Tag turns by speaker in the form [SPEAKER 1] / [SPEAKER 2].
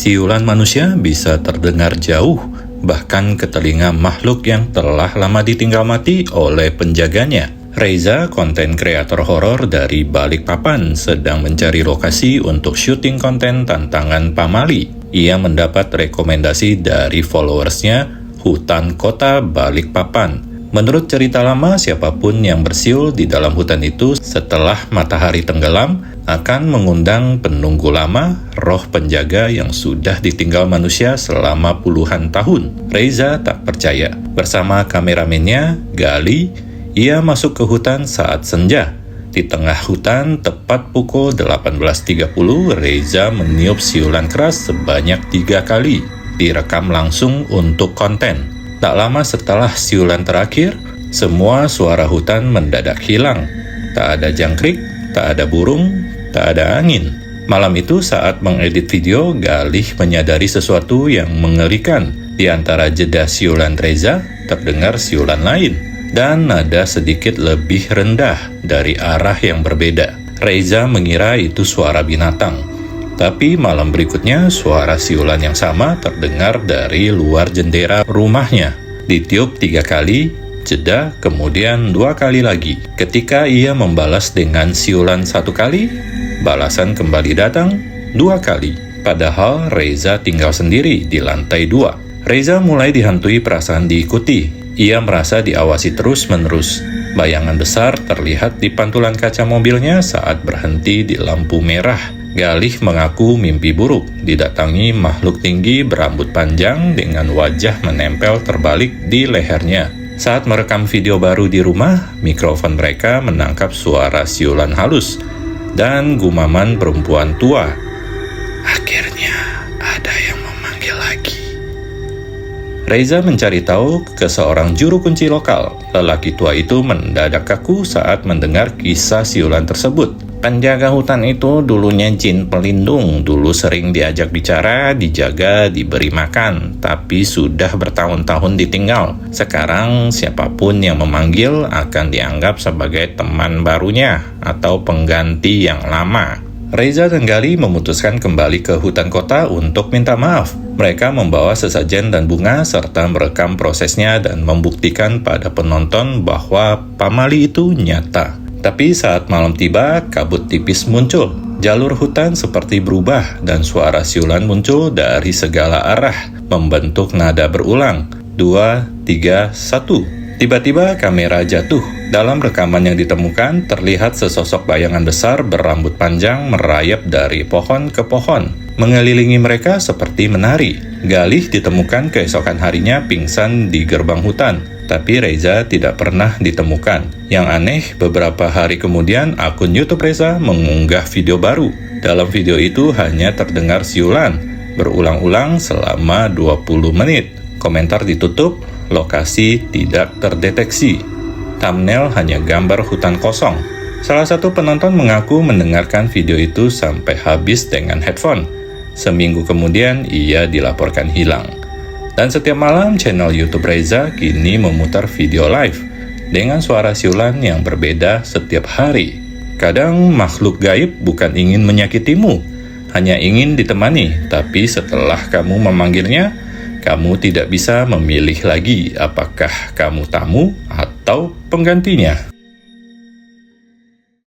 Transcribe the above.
[SPEAKER 1] Siulan manusia bisa terdengar jauh, bahkan ke telinga makhluk yang telah lama ditinggal mati oleh penjaganya. Reza, konten kreator horor dari Balikpapan, sedang mencari lokasi untuk syuting konten tantangan pamali. Ia mendapat rekomendasi dari followersnya, hutan kota Balikpapan. Menurut cerita lama, siapapun yang bersiul di dalam hutan itu setelah matahari tenggelam akan mengundang penunggu lama, roh penjaga yang sudah ditinggal manusia selama puluhan tahun. Reza tak percaya. Bersama kameramennya, Gali, ia masuk ke hutan saat senja. Di tengah hutan, tepat pukul 18.30, Reza meniup siulan keras sebanyak 3 kali. Direkam langsung untuk konten. Tak lama setelah siulan terakhir, semua suara hutan mendadak hilang. Tak ada jangkrik, tak ada burung, tak ada angin. Malam itu saat mengedit video, Galih menyadari sesuatu yang mengerikan. Di antara jeda siulan Reza, terdengar siulan lain. Dan nada sedikit lebih rendah dari arah yang berbeda. Reza mengira itu suara binatang. Tapi malam berikutnya, suara siulan yang sama terdengar dari luar jendela rumahnya. Ditiup 3 kali, jeda, kemudian 2 kali lagi. Ketika ia membalas dengan siulan 1 kali, balasan kembali datang 2 kali. Padahal Reza tinggal sendiri di lantai 2. Reza mulai dihantui perasaan diikuti. Ia merasa diawasi terus-menerus. Bayangan besar terlihat di pantulan kaca mobilnya saat berhenti di lampu merah. Galih mengaku mimpi buruk, didatangi makhluk tinggi berambut panjang dengan wajah menempel terbalik di lehernya. Saat merekam video baru di rumah, mikrofon mereka menangkap suara siulan halus dan gumaman perempuan tua. Akhirnya ada yang memanggil lagi. Reza mencari tahu ke seorang juru kunci lokal. Lelaki tua itu mendadak kaku saat mendengar kisah siulan tersebut. Penjaga hutan itu dulunya jin pelindung, dulu sering diajak bicara, dijaga, diberi makan, tapi sudah bertahun-tahun ditinggal. Sekarang siapapun yang memanggil akan dianggap sebagai teman barunya atau pengganti yang lama. Reza dan Gali memutuskan kembali ke hutan kota untuk minta maaf. Mereka membawa sesajen dan bunga serta merekam prosesnya dan membuktikan pada penonton bahwa pamali itu nyata. Tapi saat malam tiba, kabut tipis muncul. Jalur hutan seperti berubah dan suara siulan muncul dari segala arah, membentuk nada berulang. 2, 3, 1. Tiba-tiba kamera jatuh. Dalam rekaman yang ditemukan, terlihat sesosok bayangan besar berambut panjang merayap dari pohon ke pohon, mengelilingi mereka seperti menari. Galih ditemukan keesokan harinya pingsan di gerbang hutan. Tapi Reza tidak pernah ditemukan. Yang aneh, beberapa hari kemudian akun YouTube Reza mengunggah video baru. Dalam video itu hanya terdengar siulan, berulang-ulang selama 20 menit. Komentar ditutup, lokasi tidak terdeteksi. Thumbnail hanya gambar hutan kosong. Salah satu penonton mengaku mendengarkan video itu sampai habis dengan headphone. Seminggu kemudian, ia dilaporkan hilang. Dan setiap malam, channel YouTube Reza kini memutar video live dengan suara siulan yang berbeda setiap hari. Kadang makhluk gaib bukan ingin menyakitimu, hanya ingin ditemani. Tapi setelah kamu memanggilnya, kamu tidak bisa memilih lagi apakah kamu tamu atau penggantinya.